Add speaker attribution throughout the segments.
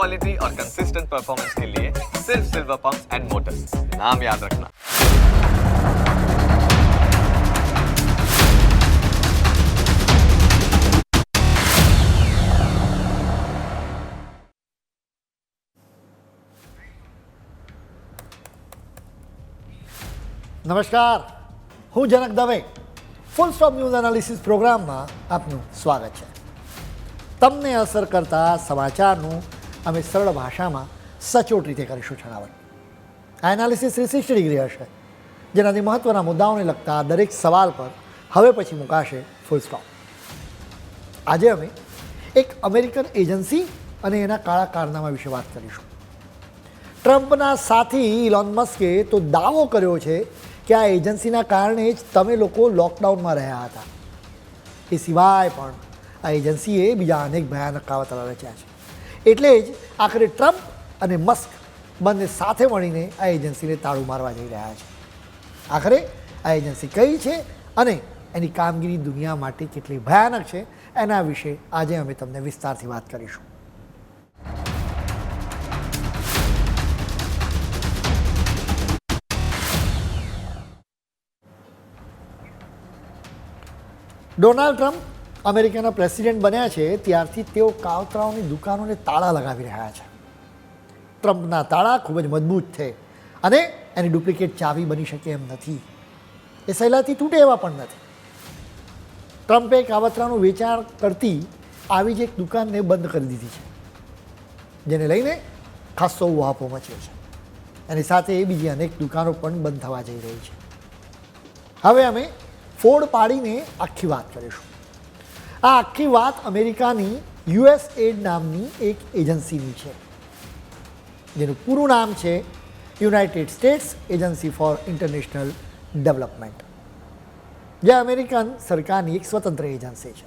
Speaker 1: Quality और consistent performance के लिए सिर्फ सिल्वर पंप्स एंड मोटर्स, नाम याद रखना।
Speaker 2: નમસ્કાર, હું Janak Dave. Full stop news analysis પ્રોગ્રામમાં આપનું સ્વાગત છે. તમને અસર કરતા સમાચારનું અમે સરળ ભાષામાં સચોટ રીતે કરીશું છણાવટ. આ એનાલિસિસ 360 ડિગ્રી હશે, જેનાથી મહત્ત્વના મુદ્દાઓને લગતા દરેક સવાલ પર હવે પછી મુકાશે ફૂલ સ્ટોપ. આજે અમે એક અમેરિકન એજન્સી અને એના કાળા કારનામા વિશે વાત કરીશું. ટ્રમ્પના સાથી ઇલોન મસ્કે તો દાવો કર્યો છે કે આ એજન્સીના કારણે જ તમે લોકો લોકડાઉનમાં રહ્યા હતા. એ સિવાય પણ આ એજન્સીએ બીજા અનેક ભયાનક કાવતરા રચ્યા છે. એટલે જ આખરે ટ્રમ્પ અને મસ્ક બંને સાથે મળીને આ એજન્સીને તાળું મારવા જઈ રહ્યા છે. આખરે આ એજન્સી કઈ છે અને એની કામગીરી દુનિયા માટે કેટલી ભયાનક છે, એના વિશે આજે અમે તમને વિસ્તારથી વાત કરીશું. ડોનાલ્ડ ટ્રમ્પ અમેરિકાના પ્રેસિડેન્ટ બન્યા છે ત્યારથી તેઓ કાવતરાઓની દુકાનોને તાળા લગાવી રહ્યા છે. ટ્રમ્પના તાળા ખૂબ જ મજબૂત છે અને એની ડુપ્લિકેટ ચાવી બની શકે એમ નથી. એ સહેલાથી તૂટે એવા પણ નથી. ટ્રમ્પે કાવતરાનું વેચાણ કરતી આવી જ એક દુકાનને બંધ કરી દીધી છે, જેને લઈને ખાસ્સો ઉહાપો મચ્યો છે. એની સાથે બીજી અનેક દુકાનો પણ બંધ થવા જઈ રહી છે. હવે અમે ફોડ પાડીને આખી વાત કરીશું. આ આખી વાત અમેરિકાની યુએસએડ નામની એક એજન્સીની છે, જેનું પૂરું નામ છે United states agency four international development, જે અમેરિકન સરકારની એક સ્વતંત્ર એજન્સી છે.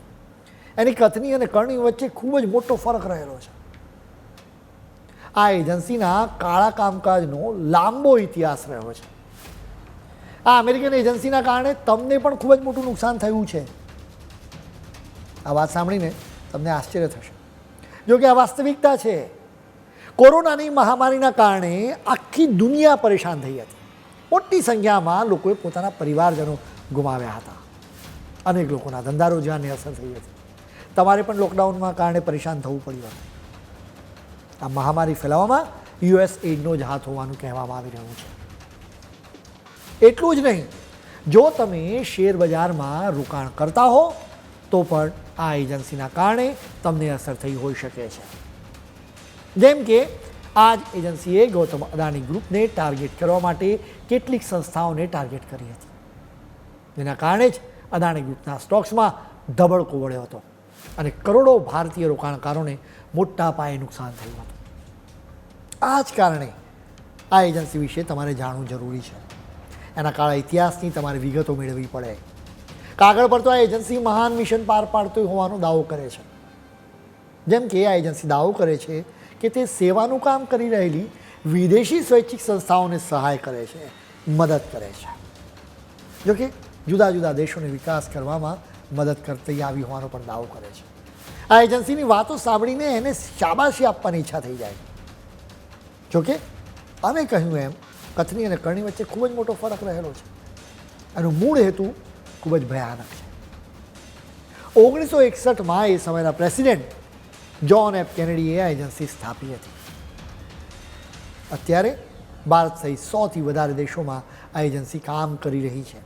Speaker 2: એની કથની અને કરણી વચ્ચે ખૂબ જ મોટો ફરક રહેલો છે. આ એજન્સીના કાળા કામકાજનો લાંબો ઇતિહાસ રહ્યો છે. આ અમેરિકન એજન્સીના કારણે તમને પણ ખૂબ જ મોટું નુકસાન થયું છે. આ વાત સાંભળીને તમને આશ્ચર્ય થશે, જો કે આ વાસ્તવિકતા છે. કોરોનાની મહામારીના કારણે આખી દુનિયા પરેશાન થઈ હતી. મોટી સંખ્યામાં લોકોએ પોતાના પરિવારજનો ગુમાવ્યા હતા. અનેક લોકોના ધંધા રોજગારને અસર થઈ હતી. તમારે પણ લોકડાઉનના કારણે પરેશાન થવું પડ્યું હતું. આ મહામારી ફેલાવવામાં યુએસએડનો જ હાથ હોવાનું કહેવામાં આવી રહ્યું છે. એટલું જ નહીં, જો તમે શેર બજારમાં રોકાણ કરતા હો તો પણ આ એજન્સીના કારણે તમને અસર થઈ હોઈ શકે છે. જેમ કે આ જ એજન્સીએ ગૌતમ અદાણી ગ્રુપને ટાર્ગેટ કરવા માટે કેટલીક સંસ્થાઓને ટાર્ગેટ કરી હતી, જેના કારણે જ અદાણી ગ્રુપના સ્ટોક્સમાં ધબડકો વળ્યો હતો અને કરોડો ભારતીય રોકાણકારોને મોટા પાયે નુકસાન થયું હતું. આ જ કારણે આ એજન્સી વિશે તમારે જાણવું જરૂરી છે. એના કાળા ઇતિહાસની તમારે વિગતો મેળવવી પડે. કાગળ પર તો આ એજન્સી મહાન મિશન પાર પાડતી હોવાનો દાવો કરે છે. જેમ કે આ એજન્સી દાવો કરે છે કે તે સેવાનું કામ કરી રહેલી વિદેશી સ્વૈચ્છિક સંસ્થાઓને સહાય કરે છે, મદદ કરે છે. જોકે જુદા જુદા દેશોને વિકાસ કરવામાં મદદ કરતી આવી હોવાનો પણ દાવો કરે છે. આ એજન્સીની વાતો સાંભળીને એને શાબાશી આપવાની ઈચ્છા થઈ જાય. જોકે અમે કહ્યું એમ કથની અને કરણી વચ્ચે ખૂબ જ મોટો ફરક રહેલો છે. એનો મૂળ હેતુ ખૂબ જ ભયાનક છે. 1961માં એ સમયના પ્રેસિડેન્ટ જ્હોન એફ કેનેડીએ આ એજન્સી સ્થાપી હતી. અત્યારે ભારત સહિત 100થી વધારે દેશોમાં આ એજન્સી કામ કરી રહી છે.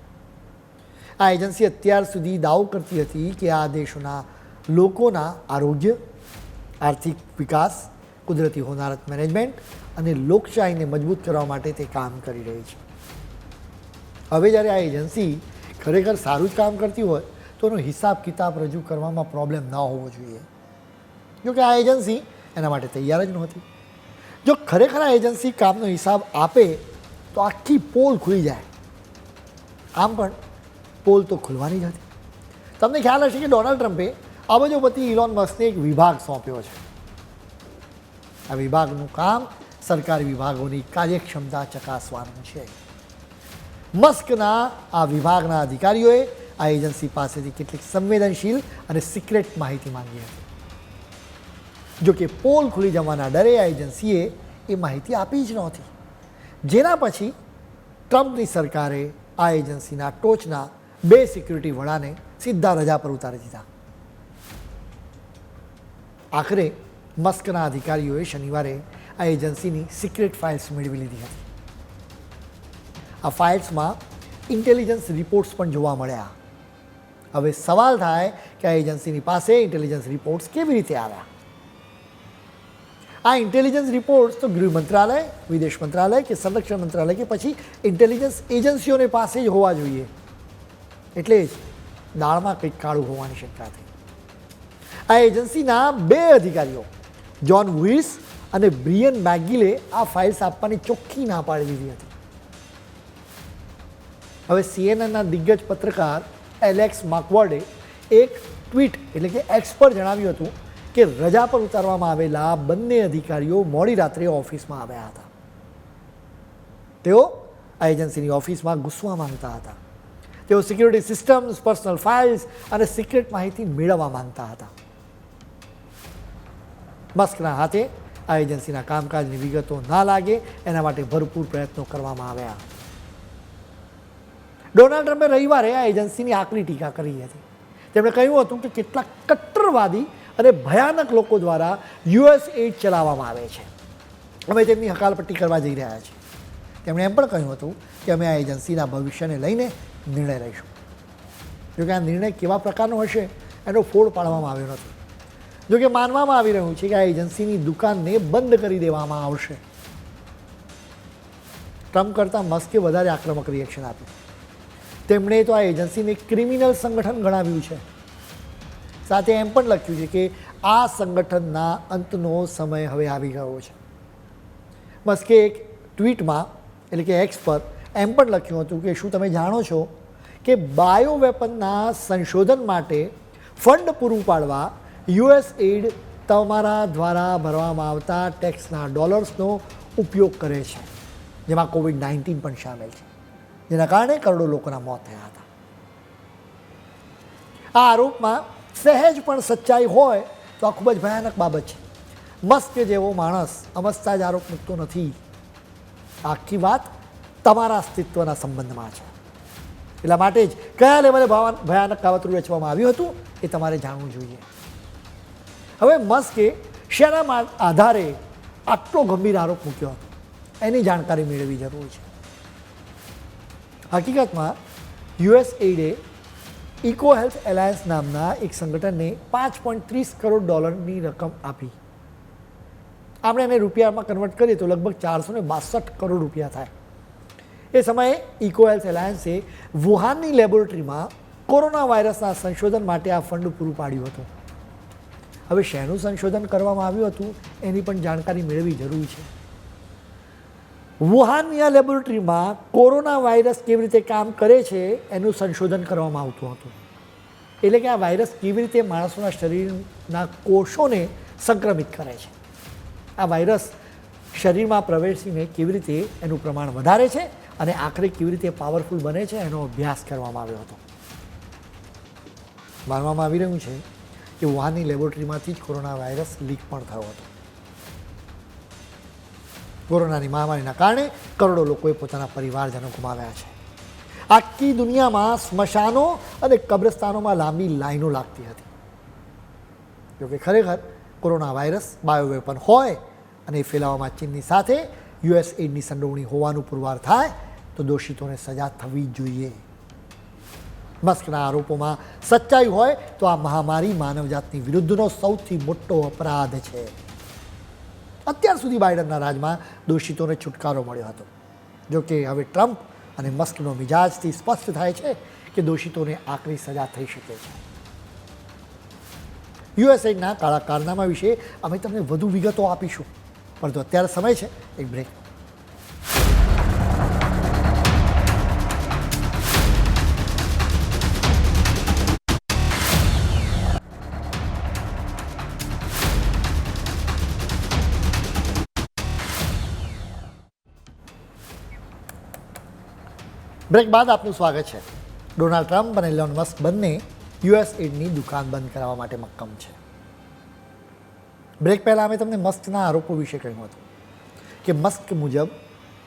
Speaker 2: આ એજન્સી અત્યાર સુધી દાવો કરતી હતી કે આ દેશોના લોકોના આરોગ્ય, આર્થિક વિકાસ, કુદરતી હોનારત મેનેજમેન્ટ અને લોકશાહીને મજબૂત કરવા માટે તે કામ કરી રહી છે. હવે જ્યારે આ એજન્સી ખરેખર સારું જ કામ કરતી હોય તો એનો હિસાબ કિતાબ રજૂ કરવામાં પ્રોબ્લેમ ન હોવો જોઈએ. જોકે આ એજન્સી એના માટે તૈયાર જ નહોતી. જો ખરેખર આ એજન્સી કામનો હિસાબ આપે તો આખી પોલ ખુલી જાય. આમ પણ પોલ તો ખુલવાની જ હતી. તમને ખ્યાલ હશે કે ડોનાલ્ડ ટ્રમ્પે અબજોપતિ ઇલોન મસ્કને એક વિભાગ સોંપ્યો છે. આ વિભાગનું કામ સરકારી વિભાગોની કાર્યક્ષમતા ચકાસવાનું છે. મસ્કના આ વિભાગના અધિકારીઓએ આ એજન્સી પાસેથી કેટલીક સંવેદનશીલ અને સિક્રેટ માહિતી માંગી હતી. જો કે પોલ ખુલી જવાના ડરે આ એજન્સીએ એ માહિતી આપી જ નહોતી, જેના પછી ટ્રમ્પની સરકારે આ એજન્સીના ટોચના 2 સિક્યુરિટી વડાને સીધા રજા પર ઉતારી દીધા. આખરે મસ્કના અધિકારીઓએ શનિવારે આ એજન્સીની સિક્રેટ ફાઇલ્સ મેળવી લીધી હતી. આ ફાઇલ્સમાં ઇન્ટેલિજન્સ રિપોર્ટ્સ પણ જોવા મળ્યા. હવે સવાલ થાય કે આ એજન્સીની પાસે ઇન્ટેલિજન્સ રિપોર્ટ્સ કેવી રીતે આવ્યા? આ ઇન્ટેલિજન્સ રિપોર્ટ્સ તો ગૃહ મંત્રાલય, વિદેશ મંત્રાલય કે સંરક્ષણ મંત્રાલય કે પછી ઇન્ટેલિજન્સ એજન્સીઓને પાસે જ હોવા જોઈએ. એટલે જ દાળમાં કંઈક કાળું હોવાની શંકા થઈ. આ એજન્સીના 2 અધિકારીઓ જ્હોન વુઇસ અને બ્રિયન મેકગિલે આ ફાઇલ્સ આપવાની ચોખ્ખી ના પાડી દીધી હતી. હવે સીએનએનના દિગ્ગજ પત્રકાર એલેક્સ માકવર્ડે એક ટ્વીટ એટલે કે એક્સ પર જણાવ્યું હતું કે રજા પર ઉતારવામાં આવેલા બંને અધિકારીઓ મોડી રાત્રે ઓફિસમાં આવ્યા હતા. તેઓ આ એજન્સીની ઓફિસમાં ઘૂસવા માંગતા હતા. તેઓ સિક્યુરિટી સિસ્ટમ્સ, પર્સનલ ફાઇલ્સ અને સિક્રેટ માહિતી મેળવવા માંગતા હતા. મસ્કના હાથે આ એજન્સીના કામકાજની વિગતો ના લાગે એના માટે ભરપૂર પ્રયત્નો કરવામાં આવ્યા. ડોનાલ્ડ ટ્રમ્પે રવિવારે આ એજન્સીની આકરી ટીકા કરી હતી. તેમણે કહ્યું હતું કે કેટલાક કટ્ટરવાદી અને ભયાનક લોકો દ્વારા યુએસ એઇડ ચલાવવામાં આવે છે. અમે તેમની હકાલપટ્ટી કરવા જઈ રહ્યા છીએ. તેમણે એમ પણ કહ્યું હતું કે અમે આ એજન્સીના ભવિષ્યને લઈને નિર્ણય લઈશું. જોકે આ નિર્ણય કેવા પ્રકારનો હશે એનો ફોડ પાડવામાં આવ્યો નથી. જોકે માનવામાં આવી રહ્યું છે કે આ એજન્સીની દુકાનને બંધ કરી દેવામાં આવશે. ટ્રમ્પ કરતાં મસ્કે વધારે આક્રમક રિએક્શન આપ્યું. તેમણે તો આ એજન્સીને ક્રિમિનલ સંગઠન ગણાવ્યું છે. સાથે એમ પણ લખ્યું છે કે આ સંગઠનના અંતનો સમય હવે આવી ગયો છે. મસ્કે એક ટ્વીટમાં એટલે કે એક્સ પર એમ પણ લખ્યું હતું કે શું તમે જાણો છો કે બાયો વેપનના સંશોધન માટે ફંડ પૂરું પાડવા યુએસ એઇડ તમારા દ્વારા ભરવામાં આવતા ટેક્સના ડોલર્સનો ઉપયોગ કરે છે, જેમાં COVID-19 પણ સામેલ છે, જેના કારણે કરોડો લોકોના મોત થયા હતા. આ આરોપમાં સહેજ પણ સચ્ચાઈ હોય તો આ ખૂબ જ ભયાનક બાબત છે. મસ્ક જેવો માણસ અમસ્તા જ આરોપ મૂકતો નથી. આખી વાત તમારા અસ્તિત્વના સંબંધમાં છે. એટલા માટે જ કયા લેવલે ભયાનક કાવતરું રચવામાં આવ્યું હતું એ તમારે જાણવું જોઈએ. હવે મસ્કે શેના આધારે આટલો ગંભીર આરોપ મૂક્યો હતો એની જાણકારી મેળવવી જરૂરી છે. હકીકતમાં યુએસ એઇડે ઇકો હેલ્થ એલાયન્સ નામના એક સંગઠનને $5.30 કરોડ રકમ આપી. આપણે એને રૂપિયામાં કન્વર્ટ કરીએ તો લગભગ 462 કરોડ રૂપિયા થાય. એ સમયે ઇકો હેલ્થ એલાયન્સે વુહાનની લેબોરેટરીમાં કોરોના વાયરસના સંશોધન માટે આ ફંડ પૂરું પાડ્યું હતું. હવે શેનું સંશોધન કરવામાં આવ્યું હતું એની પણ જાણકારી મેળવવી જરૂરી છે. વુહાનની આ લેબોરેટરીમાં કોરોના વાયરસ કેવી રીતે કામ કરે છે એનું સંશોધન કરવામાં આવતું હતું. એટલે કે આ વાયરસ કેવી રીતે માણસોના શરીરના કોષોને સંક્રમિત કરે છે, આ વાયરસ શરીરમાં પ્રવેશીને કેવી રીતે એનું પ્રમાણ વધારે છે અને આખરે કેવી રીતે પાવરફુલ બને છે એનો અભ્યાસ કરવામાં આવ્યો હતો. માનવામાં આવી રહ્યું છે કે વુહાનની લેબોરેટરીમાંથી જ કોરોના વાયરસ લીક પણ થયો હતો. કોરોનાની મહામારીના કારણે કરોડો લોકોએ પોતાના પરિવારજનો ગુમાવ્યા છે. આખી દુનિયામાં સ્મશાનો અને કબ્રસ્તાનોમાં લાંબી લાઈનો લાગતી હતી. જોકે ખરેખર કોરોના વાયરસ બાયોવેપન હોય અને એ ફેલાવવામાં ચીનની સાથે યુએસ એઇડની સંડોવણી હોવાનું પુરવાર થાય તો દોષિતોને સજા થવી જ જોઈએ. મસ્કના આરોપોમાં સચ્ચાઈ હોય તો આ મહામારી માનવજાતની વિરુદ્ધનો સૌથી મોટો અપરાધ છે. અત્યાર સુધી બાઇડનના રાજમાં દોષિતોને છુટકારો મળ્યો હતો. જોકે હવે ટ્રમ્પ અને મસ્કનો મિજાજથી સ્પષ્ટ થાય છે કે દોષિતોને આકરી સજા થઈ શકે છે. યુએસએના કાળા કારનામા વિશે અમે તમને વધુ વિગતો આપીશું, પરંતુ અત્યારે સમય છે એક બ્રેક. બ્રેક બાદ આપનું સ્વાગત છે. ડોનાલ્ડ ટ્રમ્પ અને એલોન મસ્ક બંને યુએસ એઇડની દુકાન બંધ કરાવવા માટે મક્કમ છે. બ્રેક પહેલાં અમે તમને મસ્કના આરોપો વિશે કહ્યું હતું કે મસ્ક મુજબ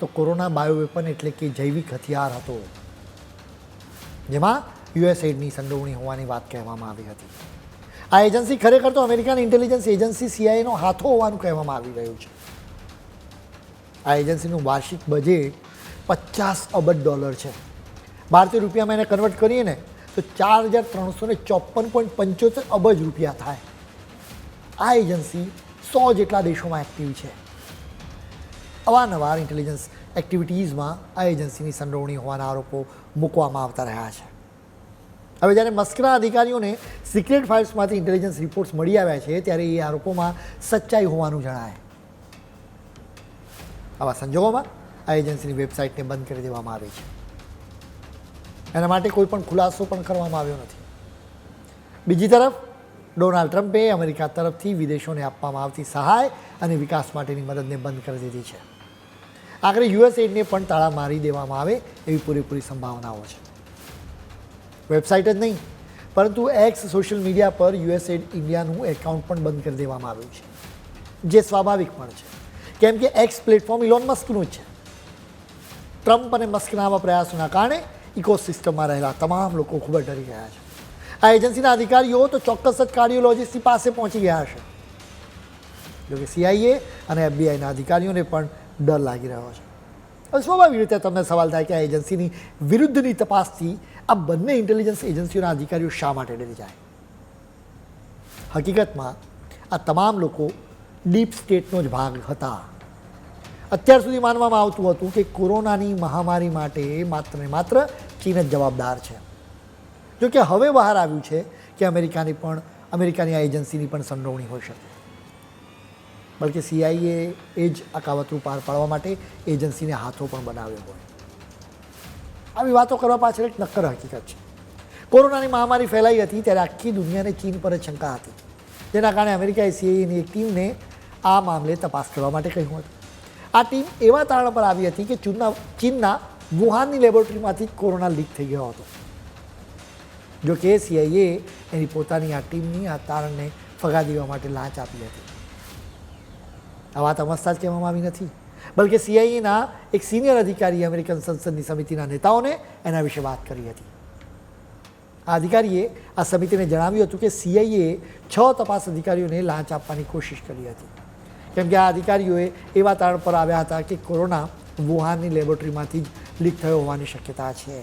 Speaker 2: તો કોરોના બાયોવેપન એટલે કે જૈવિક હથિયાર હતો, જેમાં યુએસએડની સંડોવણી હોવાની વાત કહેવામાં આવી હતી. આ એજન્સી ખરેખર તો અમેરિકન ઇન્ટેલિજન્સ એજન્સી સીઆઈએનો હાથો હોવાનું કહેવામાં આવી રહ્યું છે. આ એજન્સીનું વાર્ષિક બજેટ $50 અબજ છે. ભારતીય રૂપિયામાં એને કન્વર્ટ કરીએ ને તો 4,354.75 અબજ રૂપિયા થાય. આ એજન્સી 100 જેટલા દેશોમાં એક્ટિવ છે. અવારનવાર ઇન્ટેલિજન્સ એક્ટિવિટીઝમાં આ એજન્સીની સંડોવણી હોવાના આરોપો મૂકવામાં આવતા રહ્યા છે. હવે જ્યારે મસ્કના અધિકારીઓને સિક્રેટ ફાઇલ્સમાંથી ઇન્ટેલિજન્સ રિપોર્ટ્સ મળી આવ્યા છે, ત્યારે એ આરોપોમાં સચ્ચાઈ હોવાનું જણાય. આવા સંજોગોમાં આ એજન્સીની વેબસાઇટને બંધ કરી દેવામાં આવી છે. એના માટે કોઈ પણ ખુલાસો પણ કરવામાં આવ્યો નથી. બીજી તરફ ડોનાલ્ડ ટ્રમ્પે અમેરિકા તરફથી વિદેશોને આપવામાં આવતી સહાય અને વિકાસ માટેની મદદને બંધ કરી દીધી છે. આખરે યુએસએડને પણ તાળા મારી દેવામાં આવે એવી પૂરેપૂરી સંભાવનાઓ છે. વેબસાઇટ જ નહીં, પરંતુ એક્સ સોશિયલ મીડિયા પર યુએસએડ ઇન્ડિયાનું એકાઉન્ટ પણ બંધ કરી દેવામાં આવ્યું છે, જે સ્વાભાવિક પણ છે, કેમ કે એક્સ પ્લેટફોર્મ ઇલોન મસ્કનું જ છે. ટ્રમ્પ અને મસ્કના આવા પ્રયાસોના કારણે ઇકોસિસ્ટમમાં રહેલા તમામ લોકો ખૂબ જ ડરી ગયા છે. આ એજન્સીના અધિકારીઓ તો ચોક્કસ જ કાર્ડિયોલોજિસ્ટની પાસે પહોંચી ગયા હશે. જોકે સીઆઈએ અને એફબીઆઈના અધિકારીઓને પણ ડર લાગી રહ્યો છે. હવે સ્વાભાવિક રીતે તમને સવાલ થાય કે આ એજન્સીની વિરુદ્ધની તપાસથી આ બંને ઇન્ટેલિજન્સ એજન્સીઓના અધિકારીઓ શા માટે ડરી જાય? હકીકતમાં આ તમામ લોકો ડીપ સ્ટેટનો જ ભાગ હતા. અત્યાર સુધી માનવામાં આવતું હતું કે કોરોનાની મહામારી માટે માત્ર ને માત્ર ચીન જ જવાબદાર છે. જો કે હવે બહાર આવ્યું છે કે અમેરિકાની આ એજન્સીની પણ સંડોવણી હોઈ શકે. બલકે સીઆઈએ એ જ આ કાવતરું પાર પાડવા માટે એજન્સીને હાથો પણ બનાવ્યો હોય. આવી વાતો કરવા પાછળ એક નક્કર હકીકત છે. કોરોનાની મહામારી ફેલાઈ હતી ત્યારે આખી દુનિયાને ચીન પર જ શંકા હતી, જેના કારણે અમેરિકાએ સીઆઈએની એક ટીમને આ મામલે તપાસ કરવા માટે કહ્યું હતું. આ ટીમ એવા તારણ પર આવી હતી કે ચીનના વુહાનની લેબોરેટરીમાંથી કોરોના લીક થઈ ગયો હતો. જો કે સીઆઈએ એની પોતાની આ ટીમની આ તારણને ફગાવી દેવા માટે લાંચ આપી હતી. આ વાત અમસ્તા જ કહેવામાં આવી નથી, બલકે સીઆઈએના એક સિનિયર અધિકારીએ અમેરિકન સંસદની સમિતિના નેતાઓને એના વિશે વાત કરી હતી. આ અધિકારીએ આ સમિતિને જણાવ્યું હતું કે સીઆઈએ 6 તપાસ અધિકારીઓને લાંચ આપવાની કોશિશ કરી હતી, કેમ કે આ અધિકારીઓએ એવા તારણ પર આવ્યા હતા કે કોરોના વુહાનની લેબોરેટરીમાંથી જ લીક થયો હોવાની શક્યતા છે.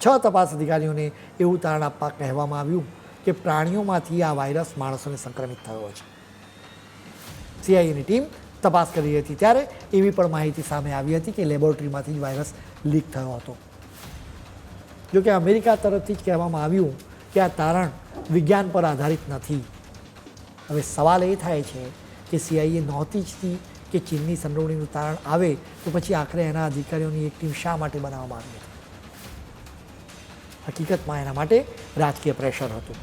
Speaker 2: 6 તપાસ અધિકારીઓને એવું તારણ આપવા કહેવામાં આવ્યું કે પ્રાણીઓમાંથી આ વાયરસ માણસોને સંક્રમિત થયો છે. સીઆઈએની ટીમ તપાસ કરી હતી ત્યારે એવી પણ માહિતી સામે આવી હતી કે લેબોરેટરીમાંથી જ વાયરસ લીક થયો હતો. જોકે અમેરિકા તરફથી જ કહેવામાં આવ્યું કે આ તારણ વિજ્ઞાન પર આધારિત નથી. હવે સવાલ એ થાય છે કે સીઆઈએ નહોતી ઈચ્છતી કે ચીનની સંડોવણીનું તારણ આવે તો પછી આખરે એના અધિકારીઓની એક ટીમ શા માટે બનાવવામાં આવી હતી? હકીકતમાં એના માટે રાજકીય પ્રેશર હતું.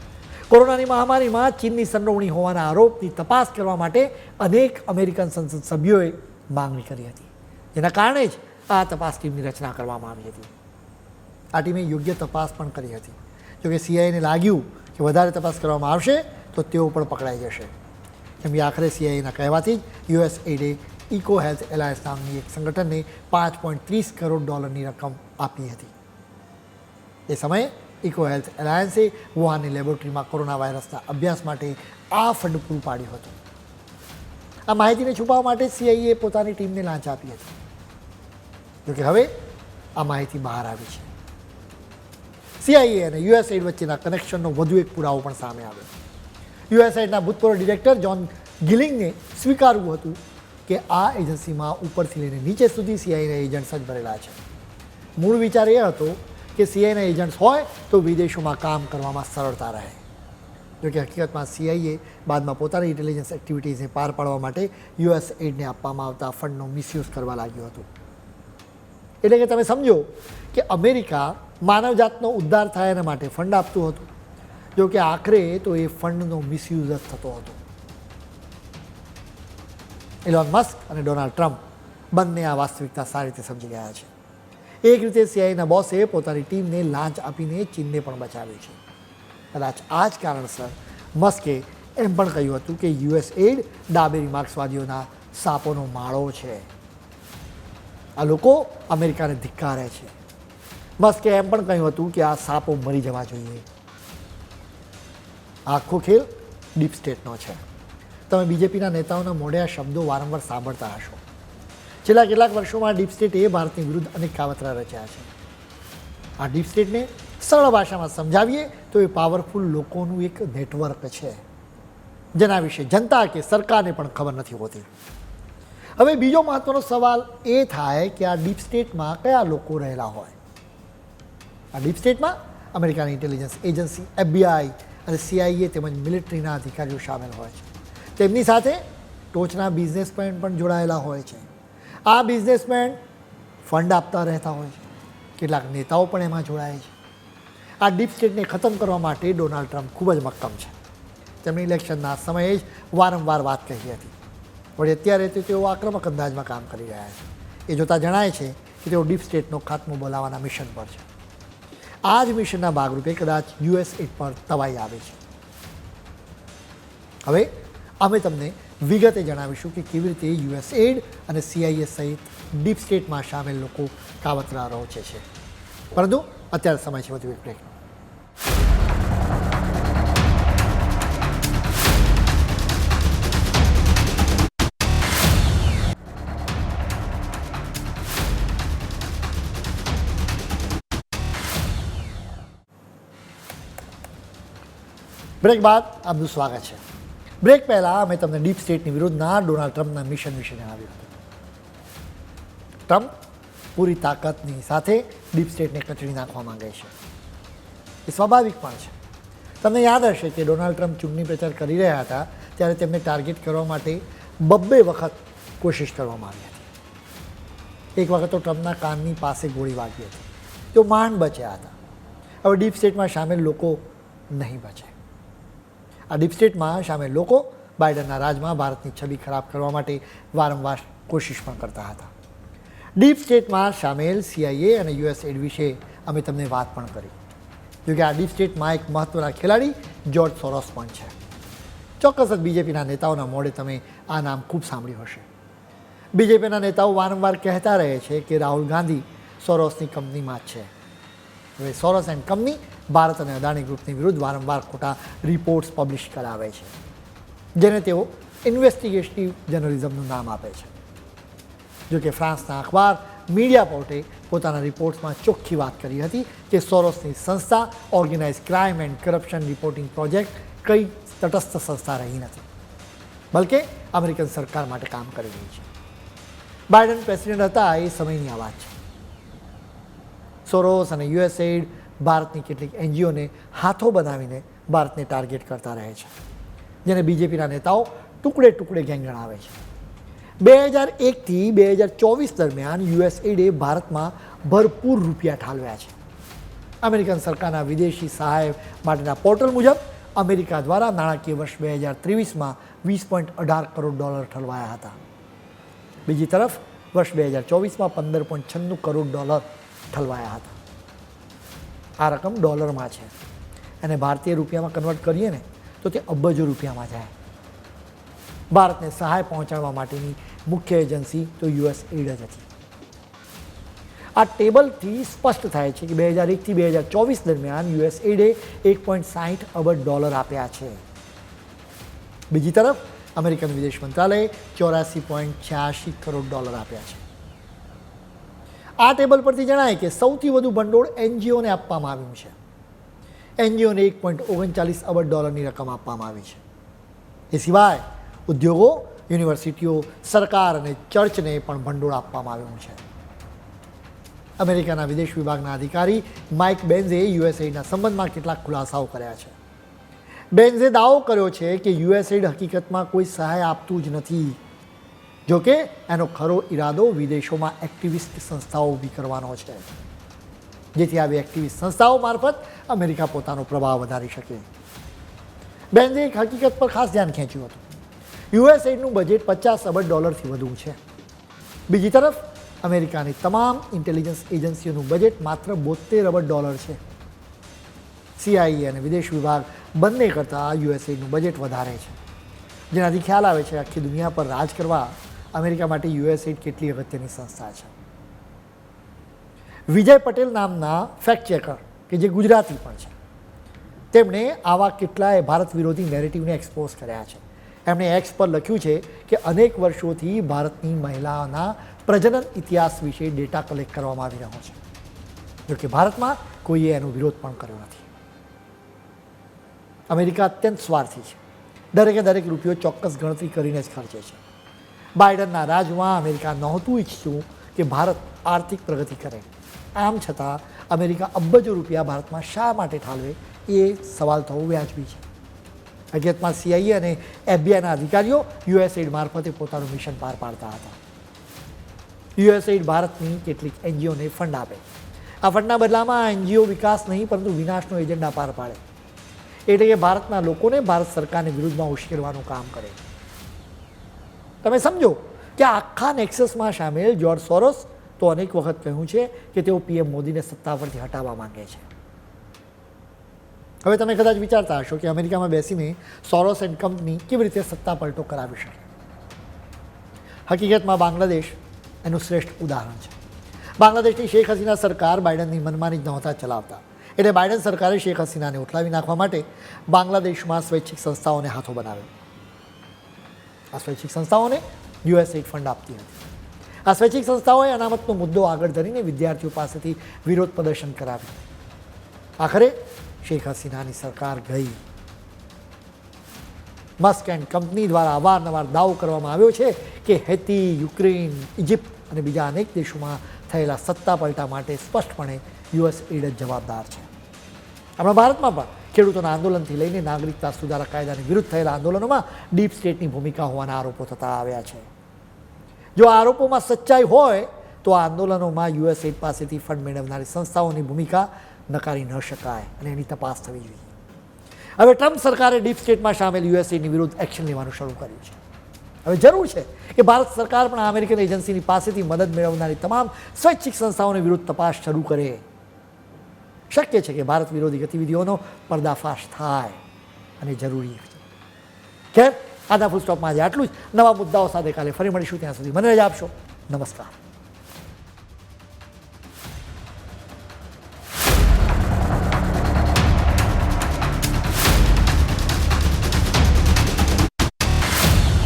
Speaker 2: કોરોનાની મહામારીમાં ચીનની સંડોવણી હોવાના આરોપની તપાસ કરવા માટે અનેક અમેરિકન સંસદ સભ્યોએ માંગણી કરી હતી, જેના કારણે જ આ તપાસ ટીમની રચના કરવામાં આવી હતી. આ ટીમે યોગ્ય તપાસ પણ કરી હતી. જોકે સીઆઈને લાગ્યું કે વધારે તપાસ કરવામાં આવશે તો તેઓ પણ પકડાઈ જશે, કેમ કે આખરે સીઆઈએના કહેવાથી જ યુએસએડે ઇકો હેલ્થ એલાયન્સ નામની એક સંગઠનને $5.30 કરોડ રકમ આપી હતી. એ સમયે ઇકો હેલ્થ એલાયન્સે વુહાનની લેબોરેટરીમાં કોરોના વાયરસના અભ્યાસ માટે આ ફંડ પૂરું પાડ્યું હતું. આ માહિતીને છુપાવવા માટે સીઆઈએ પોતાની ટીમને લાંચ આપી હતી. જોકે હવે આ માહિતી બહાર આવી છે. સીઆઈએ અને યુએસએડ વચ્ચેના કનેક્શનનો વધુ એક પુરાવો પણ સામે આવ્યો. યુએસએડના ભૂતપૂર્વ ડિરેક્ટર જ્હોન ગિલિંગને સ્વીકારવું હતું કે આ એજન્સીમાં ઉપરથી લઈને નીચે સુધી સીઆઈએના એજન્ટ્સ જ ભરેલા છે. મૂળ વિચાર એ હતો કે સીઆઈએના એજન્ટ્સ હોય તો વિદેશોમાં કામ કરવામાં સરળતા રહે. જોકે હકીકતમાં સીઆઈએ બાદમાં પોતાની ઇન્ટેલિજન્સ એક્ટિવિટીઝને પાર પાડવા માટે યુએસએડને આપવામાં આવતા ફંડનો મિસયુઝ કરવા લાગ્યું હતું. એટલે કે તમે સમજો કે અમેરિકા માનવજાતનો ઉદ્ધાર થાય એના માટે ફંડ આપતું હતું, જો કે આખરે તો એ ફંડનો મિસયુઝ જ થતો હતો. ઇલોન મસ્ક અને ડોનાલ્ડ ટ્રમ્પ બંને આ વાસ્તવિકતા સારી રીતે સમજી ગયા છે. એક રીતે સીઆઈએના બોસે પોતાની ટીમને લાંચ આપીને ચીનને પણ બચાવ્યું છે. કદાચ આ જ કારણસર મસ્કે એમ પણ કહ્યું હતું કે યુએસએઇડ ડાબેરી માર્ક્સવાદીઓના સાપોનો માળો છે. આ લોકો અમેરિકાને ધિક્કારે છે. મસ્કે એમ પણ કહ્યું હતું કે આ સાપો મરી જવા જોઈએ. આખો ખેલ ડીપ સ્ટેટનો છે. તમે બીજેપીના નેતાઓના મોઢે આ શબ્દો વારંવાર સાંભળતા હશો. છેલ્લા કેટલાક વર્ષોમાં ડીપ સ્ટેટે ભારતની વિરુદ્ધ અનેક કાવતરા રચ્યા છે. આ ડીપ સ્ટેટને સરળ ભાષામાં સમજાવીએ તો એ પાવરફુલ લોકોનું એક નેટવર્ક છે જેના વિશે જનતા કે સરકારને પણ ખબર નથી હોતી. હવે બીજો મહત્વનો સવાલ એ થાય કે આ ડીપ સ્ટેટમાં કયા લોકો રહેલા હોય. આ ડીપ સ્ટેટમાં અમેરિકાની ઇન્ટેલિજન્સ એજન્સી FBI અને CIA તેમજ મિલિટરીના અધિકારીઓ સામેલ હોય છે. તેમની સાથે ટોચના બિઝનેસમેન પણ જોડાયેલા હોય છે. આ બિઝનેસમેન ફંડ આપતા રહેતા હોય છે. કેટલાક નેતાઓ પણ એમાં જોડાય છે. આ ડીપ સ્ટેટને ખતમ કરવા માટે ડોનાલ્ડ ટ્રમ્પ ખૂબ જ મક્કમ છે. તેમણે ઇલેક્શનના સમયે જ વારંવાર વાત કહી હતી. વળી અત્યારે તો તેઓ આક્રમક અંદાજમાં કામ કરી રહ્યા છે. એ જોતાં જણાય છે કે તેઓ ડીપ સ્ટેટનો ખાત્મો બોલાવવાના મિશન પર છે. આ જ મિશનના ભાગરૂપે કદાચ યુએસએઇડ પર તવાઈ આવે છે. હવે અમે તમને વિગતે જણાવીશું કે કેવી રીતે યુએસએઇડ અને CIA સહિત ડીપ સ્ટેટમાં સામેલ લોકો કાવતરા રચે છે. પરંતુ અત્યારે સમય છે વધુ એક બ્રેકનો. બ્રેક બાદ આપનું સ્વાગત છે. બ્રેક પહેલાં અમે તમને ડીપ સ્ટેટની વિરુદ્ધના ડોનાલ્ડ ટ્રમ્પના મિશન વિશે જણાવ્યું હતું. ટ્રમ્પ પૂરી તાકાતની સાથે ડીપ સ્ટેટને કચડી નાખવા માંગે છે. એ સ્વાભાવિક પણ છે. તમને યાદ હશે કે ડોનાલ્ડ ટ્રમ્પ ચૂંટણી પ્રચાર કરી રહ્યા હતા ત્યારે તેમને ટાર્ગેટ કરવા માટે 2 વખત કોશિશ કરવામાં આવી હતી. એક વખત તો ટ્રમ્પના કાનની પાસે ગોળી વાગી હતી. તેઓ માંડ બચ્યા હતા. હવે ડીપ સ્ટેટમાં સામેલ લોકો નહીં બચે. આ ડીપ સ્ટેટમાં સામેલ લોકો બાઇડનના રાજમાં ભારતની છબી ખરાબ કરવા માટે વારંવાર કોશિશ પણ કરતા હતા. ડીપ સ્ટેટમાં સામેલ CIA અને યુએસએઇડ વિશે અમે તમને વાત પણ કરી. જોકે આ ડીપ સ્ટેટમાં એક મહત્ત્વના ખેલાડી જ્યોર્જ સોરોસ પણ છે. ચોક્કસ જ બીજેપીના નેતાઓના મોઢે તમે આ નામ ખૂબ સાંભળ્યું હશે. બીજેપીના નેતાઓ વારંવાર કહેતા રહે છે કે રાહુલ ગાંધી સોરોસની કંપનીમાં જ છે. હવે સોરોસ એન્ડ કંપની ભારત અને અદાણી ગ્રુપની વિરુદ્ધ વારંવાર ખોટા રિપોર્ટ્સ પબ્લિશ કરાવે છે જેને તેઓ ઇન્વેસ્ટિગેટિવ જર્નલિઝમનું નામ આપે છે. જોકે ફ્રાન્સના અખબાર મીડિયા પોર્ટે પોતાના રિપોર્ટ્સમાં ચોખ્ખી વાત કરી હતી કે સોરોસની સંસ્થા organize crime and corruption reporting project કઈ તટસ્થ સંસ્થા રહી નથી, બલકે અમેરિકન સરકાર માટે કામ કરી રહી છે. બાઇડન પ્રેસિડેન્ટ હતા એ સમયની આ વાત છે. સોરોસ અને યુએસએઇડ ભારતની કેટલીક NGOને હાથો બનાવીને ભારતને ટાર્ગેટ કરતા રહે છે, જેને બીજેપીના નેતાઓ ટુકડે ટુકડે ગેંગ ગણાવે છે. 2001થી 2024 દરમિયાન યુએસએઇડે ભારતમાં ભરપૂર રૂપિયા ઠાલવ્યા છે. અમેરિકન સરકારના વિદેશી સહાય માટેના પોર્ટલ મુજબ અમેરિકા દ્વારા નાણાકીય વર્ષ 2023માં $20.18 કરોડ ઠલવાયા હતા. બીજી તરફ વર્ષ 2024માં $15.96 કરોડ ઠલવાયા હતા. આ રકમ ડોલરમાં છે અને ભારતીય રૂપિયામાં કન્વર્ટ કરીએ ને તો તે અબજો રૂપિયામાં જાય. ભારતને સહાય પહોંચાડવા માટેની મુખ્ય એજન્સી તો યુએસએઇડ જ હતી. આ ટેબલથી સ્પષ્ટ થાય છે કે 2001થી 2024 દરમિયાન યુએસએઇડે $1.60 અબજ આપ્યા છે. બીજી તરફ અમેરિકન વિદેશ મંત્રાલયે $84.86 કરોડ આપ્યા છે. આ ટેબલ પરથી જણાય કે સૌથી વધુ ભંડોળ NGOને આપવામાં આવ્યું છે. NGOને $1.39 અબજની રકમ આપવામાં આવી છે. એ સિવાય ઉદ્યોગો, યુનિવર્સિટીઓ, સરકાર અને ચર્ચને પણ ભંડોળ આપવામાં આવ્યું છે. અમેરિકાના વિદેશ વિભાગના અધિકારી માઇક બેન્ઝે યુએસએઇડના સંબંધમાં કેટલાક ખુલાસાઓ કર્યા છે. બેન્ઝે દાવો કર્યો છે કે યુએસએઇડ હકીકતમાં કોઈ સહાય આપતું જ નથી. જોકે એનો ખરો ઈરાદો વિદેશોમાં એક્ટિવિસ્ટ સંસ્થાઓ ઊભી કરવાનો છે, જેથી આવી એક્ટિવિસ્ટ સંસ્થાઓ મારફત અમેરિકા પોતાનો પ્રભાવ વધારી શકે. બેન્ઝે એક હકીકત પર ખાસ ધ્યાન ખેંચ્યું હતું. યુએસએઇડનું બજેટ $50 અબજથી વધુ છે. બીજી તરફ અમેરિકાની તમામ ઇન્ટેલિજન્સ એજન્સીઓનું બજેટ માત્ર $72 અબજ છે. CIA અને વિદેશ વિભાગ બંને કરતાં USAIDનું બજેટ વધારે છે, જેનાથી ખ્યાલ આવે છે આખી દુનિયા પર રાજ કરવા અમેરિકા માટે USAID કેટલી અગત્યની સંસ્થા છે. વિજય પટેલ નામના ફેક્ટ ચેકર કે જે ગુજરાતી પણ છે, તેમણે આવા કેટલાય ભારત વિરોધી નેરેટિવને એક્સપોઝ કર્યા છે. એમણે એક્સ પર લખ્યું છે કે અનેક વર્ષોથી ભારતની મહિલાઓના પ્રજનન ઇતિહાસ વિશે ડેટા કલેક્ટ કરવામાં આવી રહ્યો છે, જોકે ભારતમાં કોઈએ એનો વિરોધ પણ કર્યો નથી. અમેરિકા અત્યંત સ્વાર્થી છે, દરેક રૂપિયો ચોક્કસ ગણતરી કરીને જ ખર્ચે છે. બાઇડનના રાજમાં અમેરિકા નહોતું ઈચ્છતું કે ભારત આર્થિક પ્રગતિ કરે, આમ છતાં અમેરિકા અબજો રૂપિયા ભારતમાં શા માટે ઠાલવે એ સવાલ થવો વ્યાજબી છે. હકીકતમાં CIA અને FBIના અધિકારીઓ USAID મારફતે પોતાનું મિશન પાર પાડતા હતા. USAID ભારતની કેટલીક NGOને ફંડ આપે. આ ફંડના બદલામાં NGO વિકાસ નહીં પરંતુ વિનાશનો એજન્ડા પાર પાડે, એટલે કે ભારતના લોકોને ભારત સરકારની વિરુદ્ધમાં ઉશ્કેરવાનું કામ કરે. તમે સમજો કે આખા નેક્સસમાં સામેલ જ્યોર્જ સોરોસ તો અનેક વખત કહ્યું છે કે તેઓ PM મોદીને સત્તા પરથી હટાવવા માંગે છે. હવે તમે કદાચ વિચારતા હશો કે અમેરિકામાં બેસીને સોરોસ એન્ડ કંપની કેવી રીતે સત્તા પલટો કરાવી શકે. હકીકતમાં બાંગ્લાદેશ એનું શ્રેષ્ઠ ઉદાહરણ છે. બાંગ્લાદેશની શેખ હસીના સરકાર બાઇડનની મનમાની જ નહોતા ચલાવતા, એટલે બાઇડન સરકારે શેખ હસીનાને ઉઠલાવી નાખવા માટે બાંગ્લાદેશમાં સ્વૈચ્છિક સંસ્થાઓને હાથો બનાવ્યો. આ સ્વૈચ્છિક સંસ્થાઓને USAID ફંડ આપતી હતી. આ સ્વૈચ્છિક સંસ્થાઓએ અનામતનો મુદ્દો આગળ ધરીને વિદ્યાર્થીઓ પાસેથી વિરોધ પ્રદર્શન કરાવ્યું. આખરે શેખ હસીનાની સરકાર ગઈ. મસ્ક એન્ડ કંપની દ્વારા અવારનવાર દાવો કરવામાં આવ્યો છે કે હેતી, યુક્રેન, ઇજિપ્ત અને બીજા અનેક દેશોમાં થયેલા સત્તા પલટા માટે સ્પષ્ટપણે USAID જ જવાબદાર છે. આપણા ભારતમાં પણ ખેડૂતોના આંદોલનથી લઈને નાગરિકતા સુધારા કાયદાની વિરુદ્ધ થયેલા આંદોલનોમાં ડીપ સ્ટેટની ભૂમિકા હોવાના આરોપો થતા આવ્યા છે. જો આ આરોપોમાં સચ્ચાઈ હોય તો આ આંદોલનોમાં USAID પાસેથી ફંડ મેળવનારી સંસ્થાઓની ભૂમિકા નકારી ન શકાય અને એની તપાસ થવી જોઈએ. હવે ટ્રમ્પ સરકારે ડીપ સ્ટેટમાં સામેલ USAIDની વિરુદ્ધ એક્શન લેવાનું શરૂ કર્યું છે. હવે જરૂર છે કે ભારત સરકાર પણ આ અમેરિકન એજન્સીની પાસેથી મદદ મેળવનારી તમામ સ્વૈચ્છિક સંસ્થાઓની વિરુદ્ધ તપાસ શરૂ કરે. શક્ય છે કે ભારત વિરોધી ગતિવિધિઓનો પર્દાફાશ થાય અને જરૂરી છે. ખેર, આના ફૂલ સ્ટોપમાં આજે આટલું જ. નવા મુદ્દાઓ સાથે કાલે ફરી મળીશું. ત્યાં સુધી મને રજા આપશો. નમસ્કાર.